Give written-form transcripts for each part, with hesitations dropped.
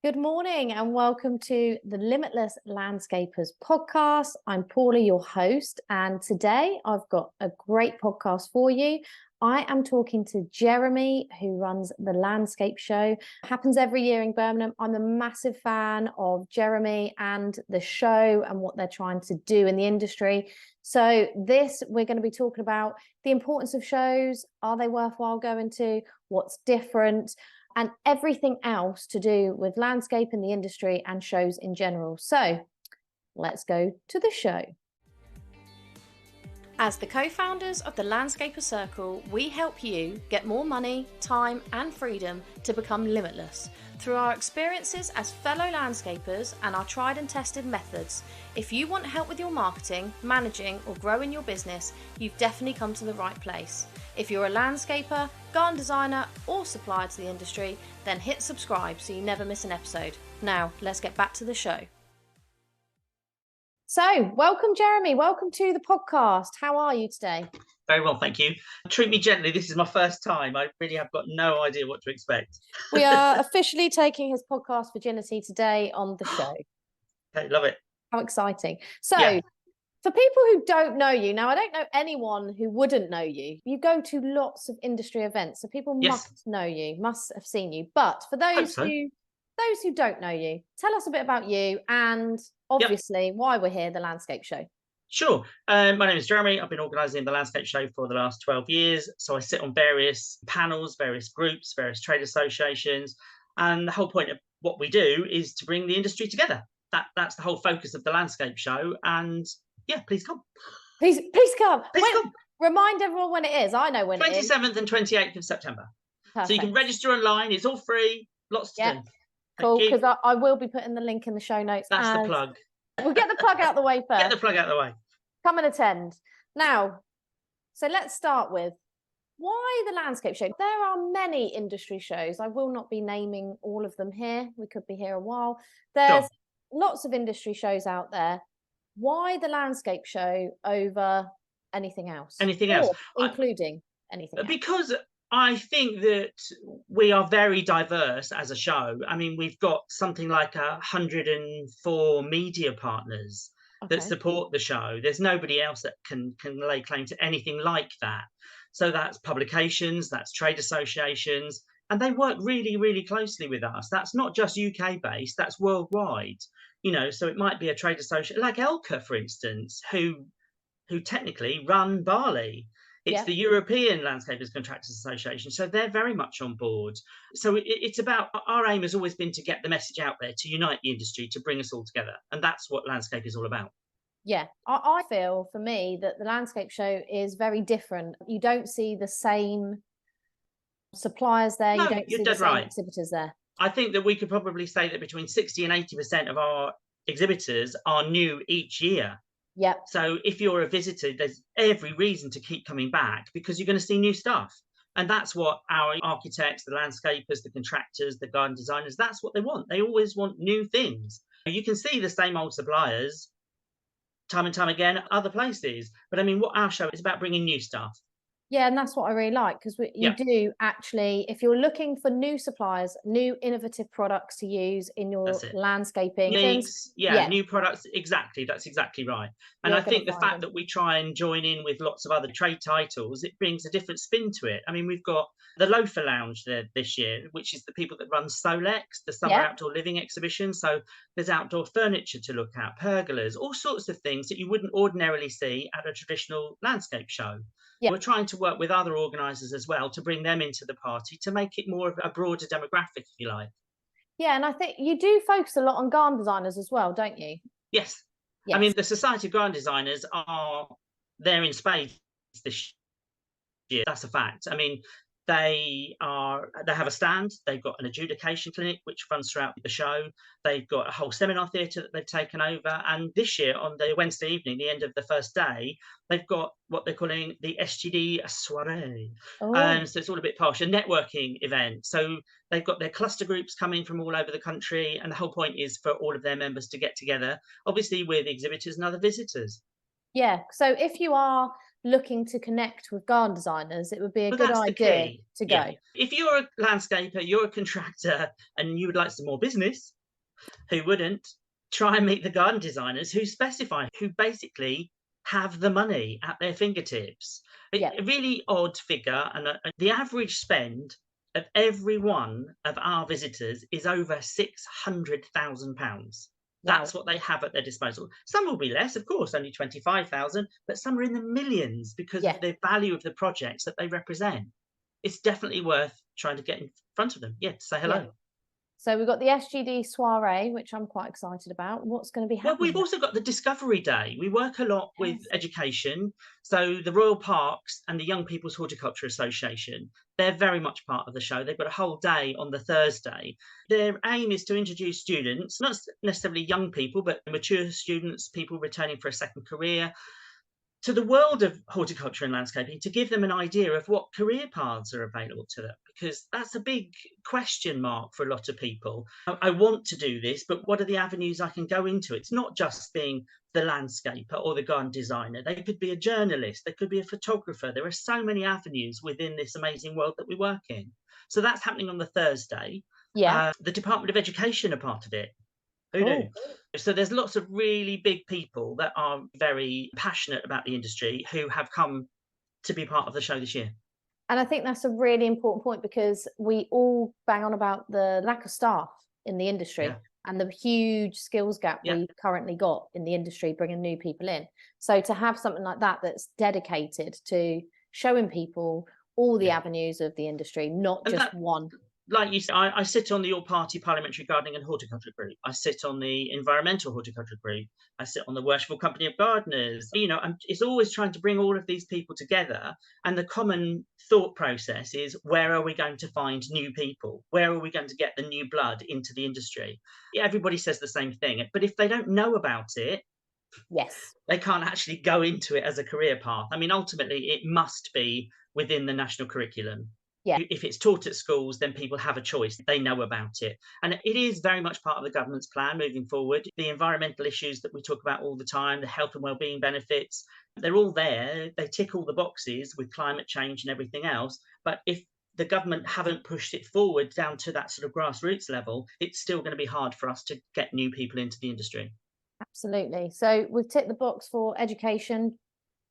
Good morning and welcome to the Limitless Landscapers podcast. I'm Paula, your host, and today I've got a great podcast for you. I am talking to Jeremy, who runs the Landscape Show. It happens every year in Birmingham. I'm a massive fan of Jeremy and the show and what they're trying to do in the industry. So we're going to be talking about the importance of shows. Are they worthwhile going to? What's different? And everything else to do with landscape in the industry and shows in general. So let's go to the show. As the co-founders of the Landscaper Circle, we help you get more money, time and freedom to become limitless through our experiences as fellow landscapers and our tried and tested methods. If you want help with your marketing, managing or growing your business, you've definitely come to the right place. If you're a landscaper, garden designer or supplier to the industry, then hit subscribe so you never miss an episode. Now, let's get back to the show. So, welcome, Jeremy. Welcome to the podcast. How are you today? Very well, thank you. Treat me gently. This is my first time. I really have got no idea what to expect. We are officially taking his podcast virginity today on the show. Okay, love it. How exciting. So, For people who don't know you, now I don't know anyone who wouldn't know you. You go to lots of industry events, so people must know you, must have seen you. But for those who don't know you, tell us a bit about you and obviously why we're here, the Landscape Show. Sure. My name is Jeremy. I've been organising the Landscape Show for the last 12 years. So I sit on various panels, various groups, various trade associations. And the whole point of what we do is to bring the industry together. That's the whole focus of the Landscape Show. And yeah, please come. Please come. Come. Remind everyone when it is. I know when it is. 27th and 28th of September. Perfect. So you can register online. It's all free. Lots to do. Cool, because I will be putting the link in the show notes. That's the plug. We'll get the plug out the way first. Get the plug out the way. Come and attend. Now, so let's start with why the Landscape Show? There are many industry shows. I will not be naming all of them here. We could be here a while. There's lots of industry shows out there. Why the Landscape Show over anything else? Anything else? Including anything else? Because I think that we are very diverse as a show. I mean, we've got something like 104 media partners that support the show. There's nobody else that can lay claim to anything like that. So that's publications, that's trade associations, and they work really, really closely with us. That's not just UK based, that's worldwide. You know, so it might be a trade association like Elka, for instance, who technically run Bali. It's the European Landscapers Contractors Association. So they're very much on board. So it's about, our aim has always been to get the message out there, to unite the industry, to bring us all together. And that's what Landscape is all about. Yeah, I feel for me that the Landscape Show is very different. You don't see the same suppliers there. No, you don't see the same exhibitors there. I think that we could probably say that between 60 and 80% of our exhibitors are new each year. Yeah. So if you're a visitor, there's every reason to keep coming back because you're going to see new stuff. And that's what our architects, the landscapers, the contractors, the garden designers, that's what they want. They always want new things. You can see the same old suppliers time and time again at other places. But I mean, what our show is about bringing new stuff. Yeah, and that's what I really like because you do actually, if you're looking for new suppliers, new innovative products to use in your landscaping things, new products, exactly, that's exactly right. And I think the fact that we try and join in with lots of other trade titles, it brings a different spin to it. I mean, we've got the Loafer Lounge there this year, which is the people that run Solex, the Summer Outdoor Living Exhibition. So there's outdoor furniture to look at, pergolas, all sorts of things that you wouldn't ordinarily see at a traditional landscape show. We're trying to work with other organisers as well to bring them into the party to make it more of a broader demographic, if you like. Yeah, and I think you do focus a lot on garden designers as well, don't you? Yes. I mean, the Society of Garden Designers are there in spades this year. That's a fact. I mean, they have a stand, they've got an adjudication clinic which runs throughout the show, they've got a whole seminar theatre that they've taken over, and this year on the Wednesday evening, the end of the first day, they've got what they're calling the SGD soiree. So it's all a bit posh, a networking event. So they've got their cluster groups coming from all over the country, and the whole point is for all of their members to get together, obviously with exhibitors and other visitors. Yeah, so if you are looking to connect with garden designers, it would be a good that's the idea key. to Yeah. go. If you're a landscaper, you're a contractor, and you would like some more business, who wouldn't? Try and meet the garden designers who specify, who basically have the money at their fingertips. Yeah. A really odd figure, and the average spend of every one of our visitors is over £600,000. That's Wow. what they have at their disposal. Some will be less, of course, only 25,000, but some are in the millions because Yeah. of the value of the projects that they represent. It's definitely worth trying to get in front of them. Yeah, to say hello. Yeah. So we've got the SGD soiree, which I'm quite excited about. What's going to be Well, happening? we've also got the Discovery Day. We work a lot with Yes. education. So the Royal Parks and the Young People's Horticulture Association, they're very much part of the show. They've got a whole day on the Thursday. Their aim is to introduce students, not necessarily young people, but mature students, people returning for a second career, to the world of horticulture and landscaping, to give them an idea of what career paths are available to them, because that's a big question mark for a lot of people. I want to do this, but what are the avenues I can go into? It's not just being the landscaper or the garden designer. They could be a journalist, they could be a photographer. There are so many avenues within this amazing world that we work in. So that's happening on the Thursday. Yeah. The Department of Education are part of it. Who knew? Cool. So there's lots of really big people that are very passionate about the industry who have come to be part of the show this year. And I think that's a really important point, because we all bang on about the lack of staff in the industry. Yeah. And the huge skills gap Yeah. we've currently got in the industry, bringing new people in. So to have something like that that's dedicated to showing people all the Yeah. avenues of the industry, not And just one. Like you said, I sit on the all-party parliamentary gardening and horticulture group. I sit on the environmental horticulture group. I sit on the Worshipful Company of Gardeners. It's always trying to bring all of these people together. And the common thought process is, where are we going to find new people? Where are we going to get the new blood into the industry? Yeah, everybody says the same thing. But if they don't know about it, Yes. they can't actually go into it as a career path. I mean, ultimately, it must be within the national curriculum. Yeah. If it's taught at schools, then people have a choice. They know about it. And it is very much part of the government's plan moving forward. The environmental issues that we talk about all the time, the health and wellbeing benefits, they're all there. They tick all the boxes with climate change and everything else. But if the government haven't pushed it forward down to that sort of grassroots level, it's still going to be hard for us to get new people into the industry. Absolutely. So we've ticked the box for education,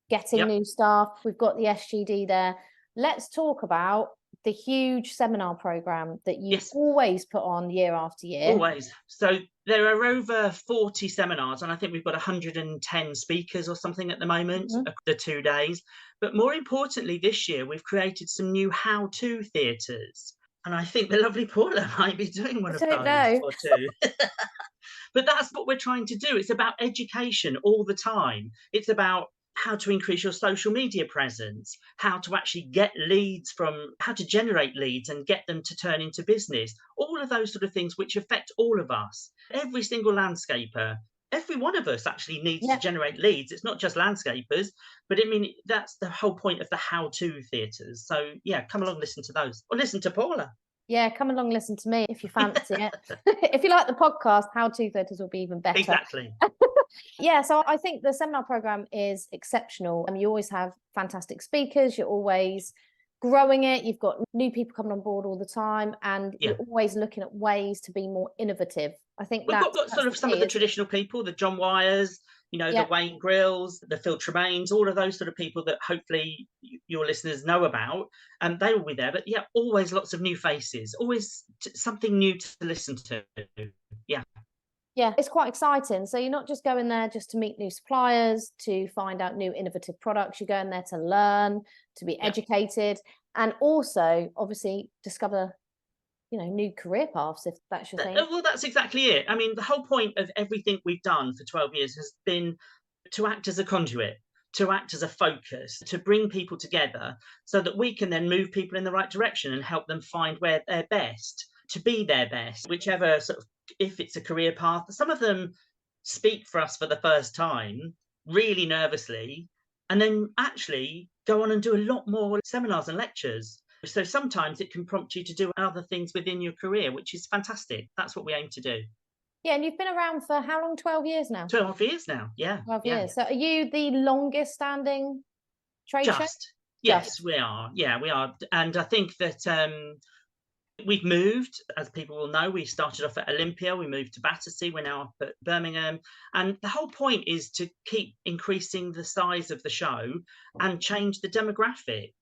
getting Yep. new staff. We've got the SGD there. Let's talk about the huge seminar program that you Yes. always put on year after year. Always. So there are over 40 seminars, and I think we've got 110 speakers or something at the moment, the 2 days. But more importantly, this year, we've created some new how-to theatres. And I think the lovely Paula might be doing one of those or two. But that's what we're trying to do. It's about education all the time. It's about how to increase your social media presence, how to actually get leads how to generate leads and get them to turn into business. All of those sort of things which affect all of us. Every single landscaper, every one of us actually needs to generate leads. It's not just landscapers, but I mean, that's the whole point of the how-to theatres. So yeah, come along, listen to those, or listen to Paula. Yeah, come along, listen to me if you fancy it. If you like the podcast, how-to theatres will be even better. Exactly. Yeah, so I think the seminar program is exceptional. You always have fantastic speakers. You're always growing it. You've got new people coming on board all the time, and you're always looking at ways to be more innovative. I think we've got sort of some of the traditional people, the John Wyers, the Wayne Grills, the Phil Tremaines, all of those sort of people that hopefully your listeners know about, and they will be there. But yeah, always lots of new faces, always something new to listen to. Yeah, it's quite exciting. So you're not just going there just to meet new suppliers, to find out new innovative products. You're going there to learn, to be educated, and also obviously discover new career paths, if that's your thing. Well, that's exactly it. I mean, the whole point of everything we've done for 12 years has been to act as a conduit, to act as a focus, to bring people together so that we can then move people in the right direction and help them find where they're best, to be their best, whichever sort of, if it's a career path. Some of them speak for us for the first time, really nervously, and then actually go on and do a lot more seminars and lectures. So sometimes it can prompt you to do other things within your career, which is fantastic. That's what we aim to do. Yeah, and you've been around for how long? 12 years now? 12 years now, yeah. 12 years. So are you the longest standing trade show? Yes, we are. Yeah, we are. And I think that we've moved, as people will know. We started off at Olympia, we moved to Battersea, we're now up at Birmingham. And the whole point is to keep increasing the size of the show and change the demographic.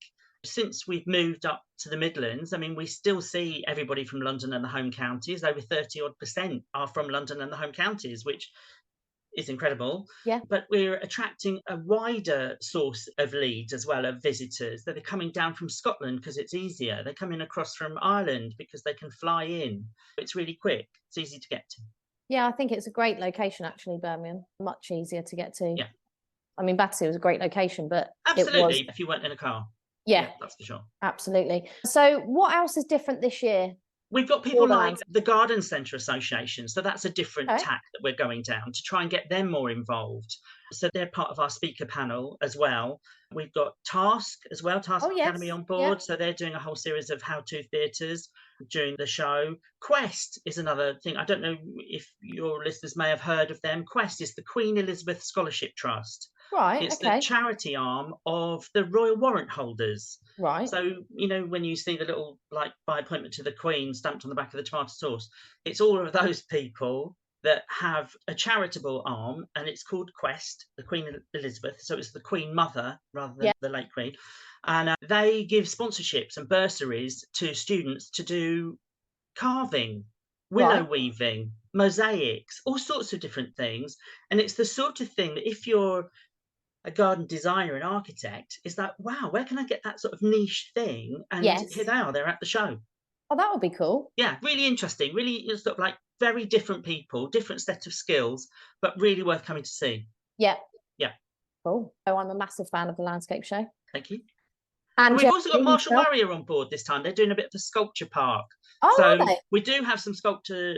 Since we've moved up to the Midlands, I mean, we still see everybody from London and the home counties. Over 30% are from London and the home counties, which is incredible. Yeah. But we're attracting a wider source of leads as well, of visitors that are coming down from Scotland because it's easier. They're coming across from Ireland because they can fly in. It's really quick. It's easy to get to. Yeah, I think it's a great location, actually, Birmingham. Much easier to get to. Yeah. I mean, Battersea was a great location, but absolutely, if you went in a car. Yeah, that's for sure. Absolutely. So what else is different this year? We've got people like the Garden Centre Association. So that's a different tack that we're going down to try and get them more involved. So they're part of our speaker panel as well. We've got Task as well, Task Academy on board. So they're doing a whole series of how-to theatres during the show. Quest is another thing. I don't know if your listeners may have heard of them. Quest is the Queen Elizabeth Scholarship Trust. Right. It's the charity arm of the Royal Warrant Holders. Right. So, you know, when you see the little, like, by appointment to the Queen stamped on the back of the tomato sauce, it's all of those people that have a charitable arm, and it's called Quest, the Queen Elizabeth. So it's the Queen Mother rather than the late Queen. And they give sponsorships and bursaries to students to do carving, willow weaving, mosaics, all sorts of different things. And it's the sort of thing that if you're a garden designer and architect, is that, wow, where can I get that sort of niche thing? And here they are, they're at the show. Oh, that would be cool. Yeah, really interesting, really sort of like very different people, different set of skills, but really worth coming to see. Yeah. Yeah. Cool. Oh, I'm a massive fan of the landscape show. Thank you. And we've also got Marshall Warrior on board this time. They're doing a bit of a sculpture park. Oh, so we do have some sculptors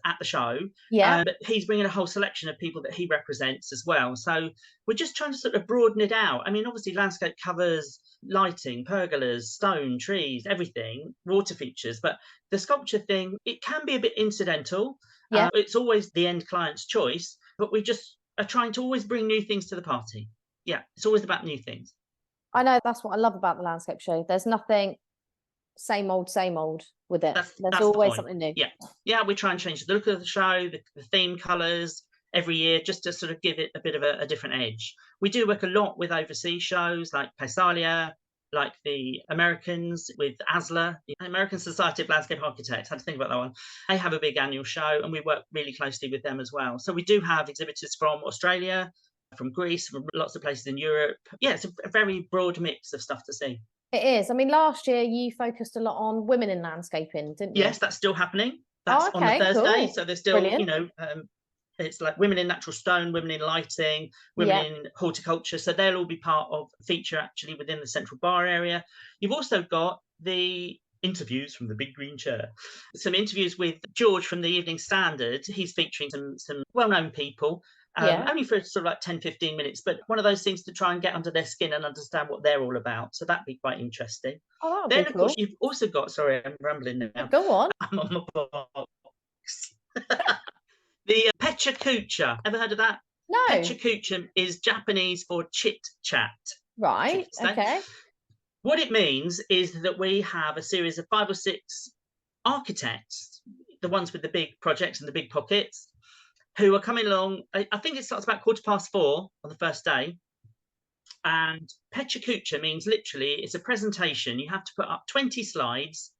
at the show. Yeah. But he's bringing a whole selection of people that he represents as well. So we're just trying to sort of broaden it out. I mean, obviously landscape covers lighting, pergolas, stone, trees, everything, water features. But the sculpture thing, it can be a bit incidental. Yeah. It's always the end client's choice, but we just are trying to always bring new things to the party. Yeah, it's always about new things. I know, that's what I love about the landscape show. There's nothing same old with it. There's always something new. Yeah, we try and change the look of the show, the theme colours every year, just to sort of give it a bit of a different edge. We do work a lot with overseas shows like Paisalia, like the Americans with ASLA, the American Society of Landscape Architects. I had to think about that one. They have a big annual show and we work really closely with them as well. So we do have exhibitors from Australia, from Greece, from lots of places in Europe. Yeah, it's a very broad mix of stuff to see. It is. I mean, last year you focused a lot on women in landscaping, didn't you? Yes, that's still happening. That's on the Thursday. Cool. So there's still, you know, it's like women in natural stone, women in lighting, women in horticulture. So they'll all be part of a feature actually within the Central Bar area. You've also got the interviews from the big green chair. Some interviews with George from the Evening Standard. He's featuring some well-known people. Only for sort of like 10-15 minutes, but one of those things to try and get under their skin and understand what they're all about. So that'd be quite interesting. Oh, then, of course, you've also got, sorry, I'm rambling now. Go on. I'm on my box. The Pechakucha. Ever heard of that? No. Pechakucha is Japanese for chit chat. Right. Okay. What it means is that we have a series of 5 or 6 architects, the ones with the big projects and the big pockets, who are coming along. I think it starts about 4:15 on the first day. And Pechakucha means literally it's a presentation. You have to put up 20 slides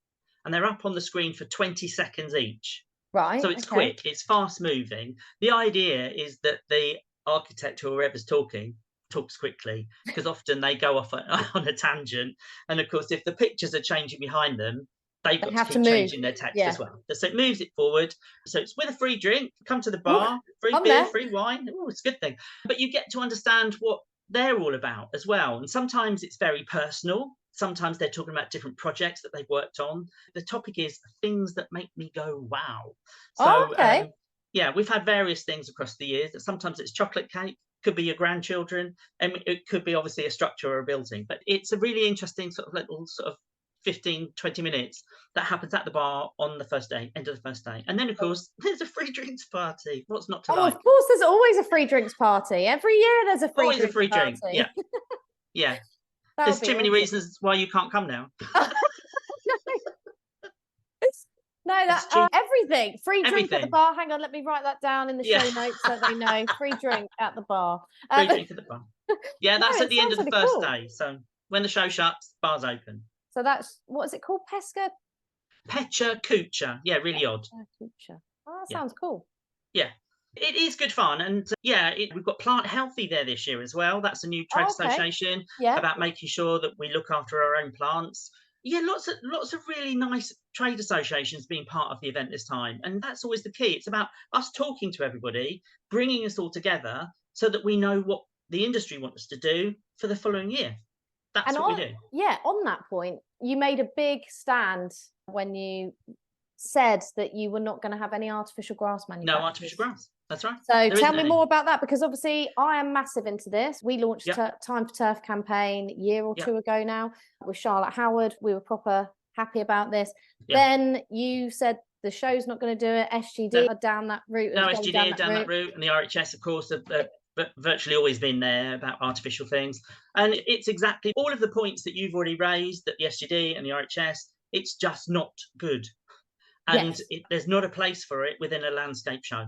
and they're up on the screen for 20 seconds each. Right. So it's quick, it's fast moving. The idea is that the architect or whoever's talking talks quickly, because often they go off on a tangent. And of course, if the pictures are changing behind them, they've got to keep changing their text as well. So it moves it forward. So it's with a free drink, come to the bar, free beer, free wine. Oh, it's a good thing. But you get to understand what they're all about as well. And sometimes it's very personal. Sometimes they're talking about different projects that they've worked on. The topic is things that make me go, wow. So, yeah, we've had various things across the years. Sometimes it's chocolate cake, could be your grandchildren, and it could be obviously a structure or a building. But it's a really interesting sort of little sort of 15, 20 minutes that happens at the bar on the first day, end of the first day. And then, of course, there's a free drinks party. What's not to like? Of course, there's always a free drinks party. Every year there's a free Always drinks a free party. drink. Yeah. Yeah. That There's would be too many awesome. reasons why you can't come now. No, that's everything. Free drink at the Everything. bar. Hang on, let me write that down in the Yeah. show notes so they know. Free drink at the bar. Free drink at the bar. Yeah, that's No, at the end of the really first cool. day. So when the show shuts, bar's open. So that's, what is it called? Pesca? Pecha Kucha. Yeah, really odd. Kucha. Oh, that Yeah. sounds cool. Yeah. It is good fun. And we've got Plant Healthy there this year as well. That's a new trade association about making sure that we look after our own plants. Yeah, lots of really nice trade associations being part of the event this time. And that's always the key. It's about us talking to everybody, bringing us all together so that we know what the industry wants us to do for the following year. That's what we do. Yeah, on that point, you made a big stand when you said that you were not going to have any artificial grass manufacturers. No artificial grass. That's right. So tell me more about that, because obviously I am massive into this. We launched Time for Turf campaign a year or two ago now with Charlotte Howard. We were proper happy about this. Then you said the show's not going to do it. SGD are down that route. No, SGD are down that route. And the RHS, of course, have virtually always been there about artificial things. And it's exactly all of the points that you've already raised, that the SGD and the RHS, it's just not good. And there's not a place for it within a landscape show.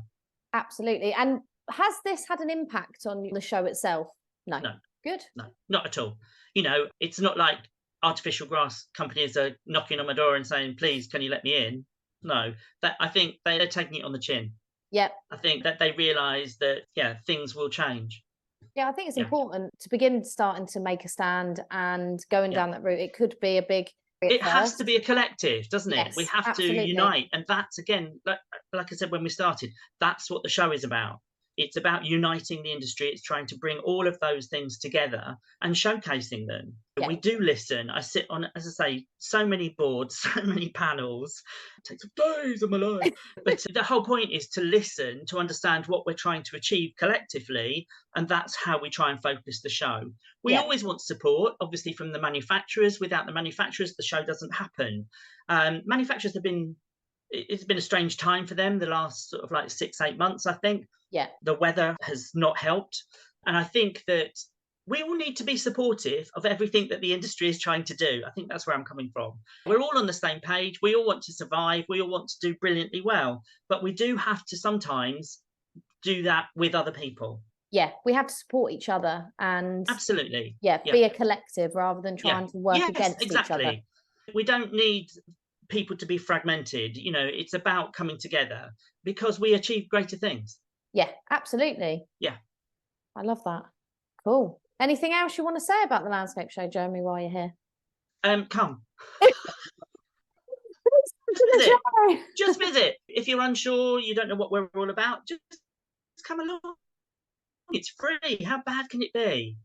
Absolutely. And has this had an impact on the show itself? No. Good. No, not at all. You know, it's not like artificial grass companies are knocking on my door and saying, please, can you let me in? No, I think they're taking it on the chin. Yep. I think that they realise that, things will change. Yeah, I think it's important to begin starting to make a stand and going down that route. It could be a big... It has to be a collective, doesn't it? Yes, we have to unite. And that's, again, like I said when we started, that's what the show is about. It's about uniting the industry. It's trying to bring all of those things together and showcasing them. Yeah. We do listen. I sit on, as I say, so many boards, so many panels. It takes days of my life. But the whole point is to listen, to understand what we're trying to achieve collectively. And that's how we try and focus the show. We always want support, obviously, from the manufacturers. Without the manufacturers, the show doesn't happen. Manufacturers it's been a strange time for them the last sort of like 6-8 months, I think. Yeah. The weather has not helped. And I think that we all need to be supportive of everything that the industry is trying to do. I think that's where I'm coming from. We're all on the same page. We all want to survive. We all want to do brilliantly well. But we do have to sometimes do that with other people. Yeah, we have to support each other and... Absolutely. Be a collective rather than trying to work against each other. We don't need people to be fragmented. You know, it's about coming together because we achieve greater things. Yeah, absolutely. Yeah. I love that. Cool. Anything else you want to say about the landscape show, Jeremy, while you're here? Come. Just visit. If you're unsure, you don't know what we're all about, just come along. It's free. How bad can it be?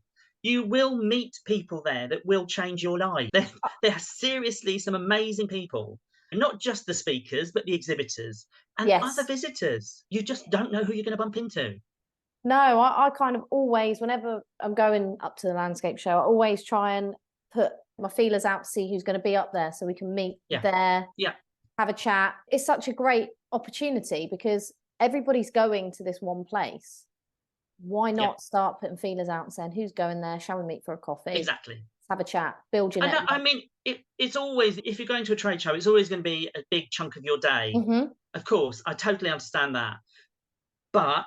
You will meet people there that will change your life. There are seriously some amazing people. Not just the speakers, but the exhibitors and other visitors. You just don't know who you're going to bump into. No, I kind of always, whenever I'm going up to the landscape show, I always try and put my feelers out to see who's going to be up there so we can meet there, have a chat. It's such a great opportunity because everybody's going to this one place. Why not start putting feelers out and saying, who's going there? Shall we meet for a coffee? Exactly. Have a chat, build your network. I mean, it's always, if you're going to a trade show, it's always going to be a big chunk of your day. Mm-hmm. Of course, I totally understand that. But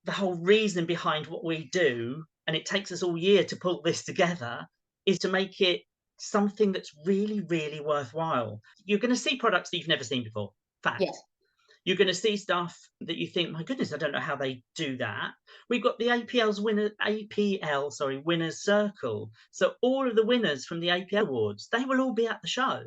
the whole reason behind what we do, and it takes us all year to pull this together, is to make it something that's really, really worthwhile. You're going to see products that you've never seen before. Fact. Yes. You're going to see stuff that you think, my goodness, I don't know how they do that. We've got the winners circle. So all of the winners from the APL awards, they will all be at the show.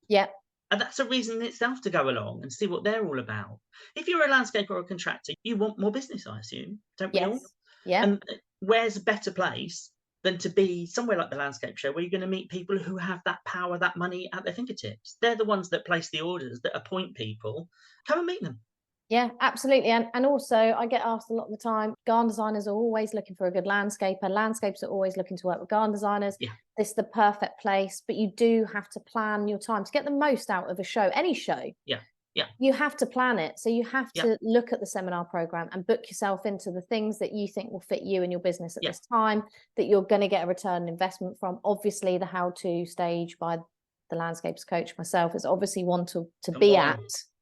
Yeah. And that's a reason in itself to go along and see what they're all about. If you're a landscaper or a contractor, you want more business, I assume, don't we all? Yeah. And where's a better place than to be somewhere like the landscape show where you're going to meet people who have that power, that money at their fingertips. They're the ones that place the orders, that appoint people. Come and meet them. Yeah, absolutely. And also I get asked a lot of the time, garden designers are always looking for a good landscaper. Landscapers are always looking to work with garden designers. Yeah. This is the perfect place, but you do have to plan your time to get the most out of a show, any show. Yeah. Yeah. You have to plan it. So you have Yeah. to look at the seminar program and book yourself into the things that you think will fit you and your business at Yeah. this time, that you're going to get a return on investment from. Obviously, the how-to stage by the landscapers coach, myself, is obviously one to Come be on. at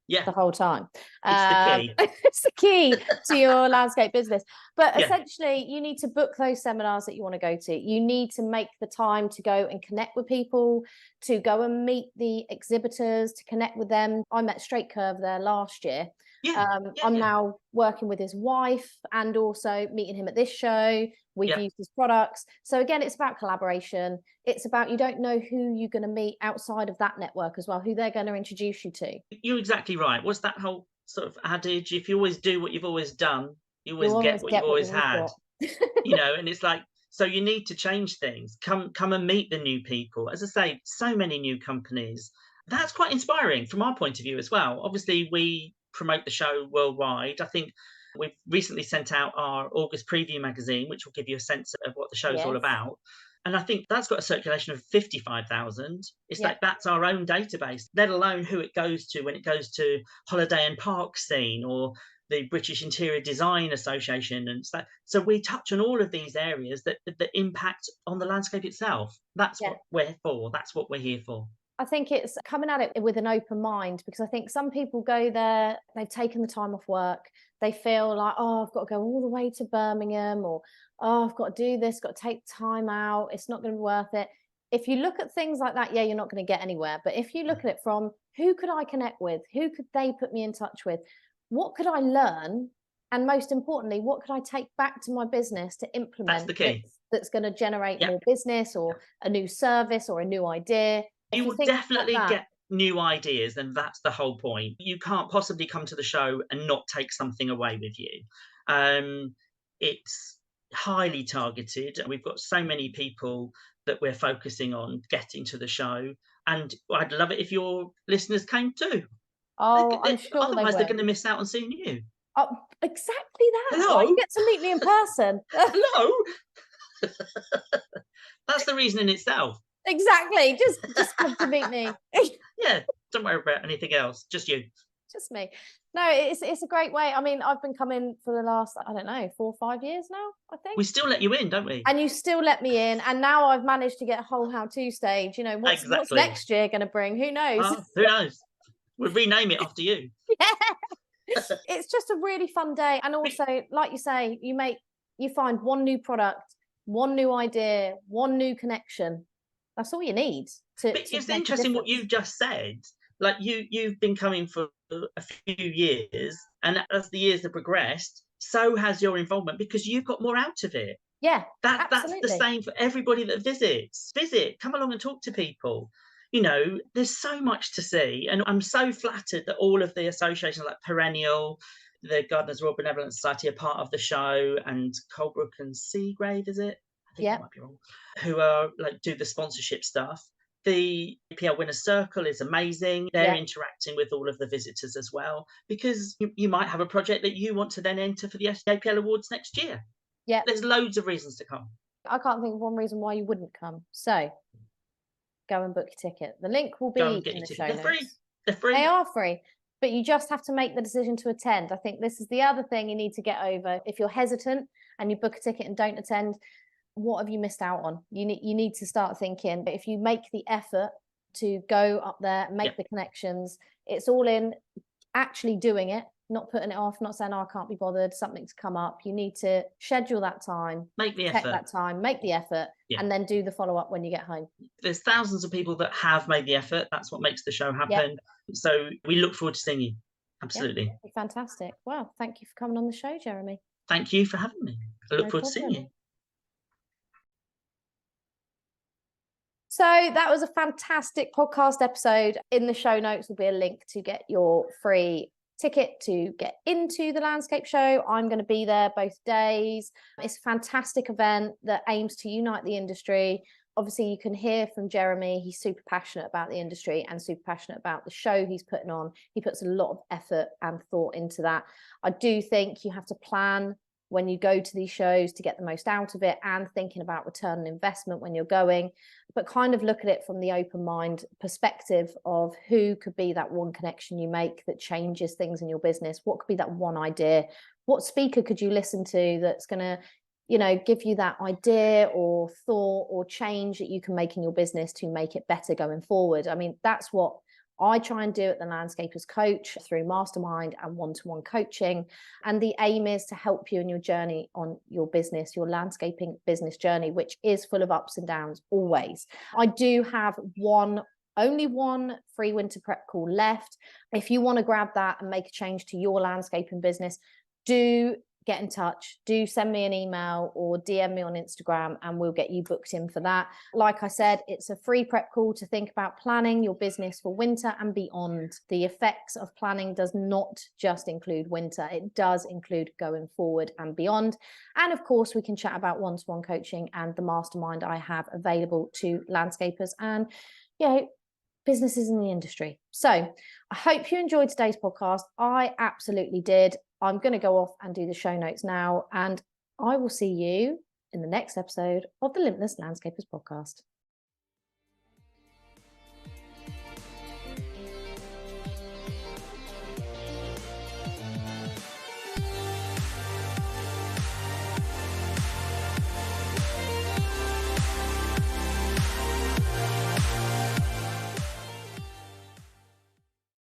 Yeah. the whole time. It's the key. It's the key to your landscape business. But Yeah. essentially, you need to book those seminars that you want to go to. You need to make the time to go and connect with people, to go and meet the exhibitors, to connect with them. I met Straight Curve there last year. Yeah. I'm now working with his wife and also meeting him at this show. We've Yeah. used his products. So again, it's about collaboration. It's about, you don't know who you're going to meet outside of that network as well, who they're going to introduce you to. You're exactly right. What's that whole sort of adage? If you always do what you've always done, you always get what you've always had. And it's like, so you need to change things. Come and meet the new people. As I say, so many new companies. That's quite inspiring from our point of view as well. Obviously, we promote the show worldwide. I think we've recently sent out our August preview magazine, which will give you a sense of what the show's all about. And I think that's got a circulation of 55,000. It's like, that's our own database, let alone who it goes to when it goes to holiday and park scene or the British Interior Design Association and stuff. So we touch on all of these areas that impact on the landscape itself. That's what we're for. That's what we're here for. I think it's coming at it with an open mind, because I think some people go there, they've taken the time off work, they feel like, oh, I've got to go all the way to Birmingham, or oh, I've got to do this, got to take time out, it's not going to be worth it. If you look at things like that, you're not going to get anywhere. But if you look at it from, who could I connect with? Who could they put me in touch with? What could I learn? And most importantly, what could I take back to my business to implement? That's the key. That's going to generate more business, or a new service, or a new idea. You will definitely get new ideas, and that's the whole point. You can't possibly come to the show and not take something away with you. It's highly targeted. We've got so many people that we're focusing on getting to the show, and I'd love it if your listeners came too. Oh, I'm sure otherwise they're going to miss out on seeing you. Oh, exactly that. Hello? You get to meet me in person. Hello. That's the reason in itself. Exactly. Just come to meet me. Yeah, don't worry about anything else. Just you. Just me. No, it's a great way. I mean, I've been coming for the last, I don't know, 4 or 5 years now, I think. We still let you in, don't we? And you still let me in. And now I've managed to get a whole how-to stage. What's next year going to bring? Who knows? Who knows? We'll rename it after you. Yeah. It's just a really fun day. And also, like you say, you find one new product, one new idea, one new connection. That's all you need. It's interesting what you've just said. Like you've been coming for a few years, and as the years have progressed, so has your involvement, because you've got more out of it. Yeah, that's the same for everybody that visits. Come along and talk to people. There's so much to see, and I'm so flattered that all of the associations like Perennial, the Gardeners Royal Benevolent Society are part of the show, and Colebrook and Seagrave, is it? I think I might be wrong. Who are do the sponsorship stuff. The APL Winner Circle is amazing. They're interacting with all of the visitors as well, because you might have a project that you want to then enter for the APL Awards next year. Yeah, there's loads of reasons to come. I can't think of one reason why you wouldn't come. So go and book your ticket. The link will be in the show notes. They're free. They are free, but you just have to make the decision to attend. I think this is the other thing you need to get over. If you're hesitant and you book a ticket and don't attend, what have you missed out on? You need to start thinking, if you make the effort to go up there, make the connections, it's all in actually doing it, not putting it off, not saying, oh, I can't be bothered, something's come up. You need to schedule that time, make the effort, and then do the follow-up when you get home. There's thousands of people that have made the effort. That's what makes the show happen. So we look forward to seeing you. Absolutely. Fantastic. Well, thank you for coming on the show, Jeremy. Thank you for having me. I look forward to seeing you. So that was a fantastic podcast episode. In the show notes will be a link to get your free ticket to get into the landscape show. I'm going to be there both days. It's a fantastic event that aims to unite the industry. obviously you can hear from Jeremy, he's super passionate about the industry and super passionate about the show he's putting on. He puts a lot of effort and thought into that. I do think you have to plan when you go to these shows to get the most out of it, and thinking about return on investment when you're going, but kind of look at it from the open mind perspective of who could be that one connection you make that changes things in your business. What could be that one idea? What speaker could you listen to that's going to, you know, give you that idea or thought or change that you can make in your business to make it better going forward? I mean, that's what I try and do at the Landscapers Coach through mastermind and one-to-one coaching. And the aim is to help you in your journey on your business, your landscaping business journey, which is full of ups and downs always. I do have only one free winter prep call left. If you want to grab that and make a change to your landscaping business, do get in touch. Do send me an email or DM me on Instagram and we'll get you booked in for that. Like I said, it's a free prep call to think about planning your business for winter and beyond. The effects of planning does not just include winter. It does include going forward and beyond. And of course, we can chat about one-to-one coaching and the mastermind I have available to landscapers and, you know, businesses in the industry. So I hope you enjoyed today's podcast. I absolutely did. I'm going to go off and do the show notes now, and I will see you in the next episode of the Limitless Landscapers podcast.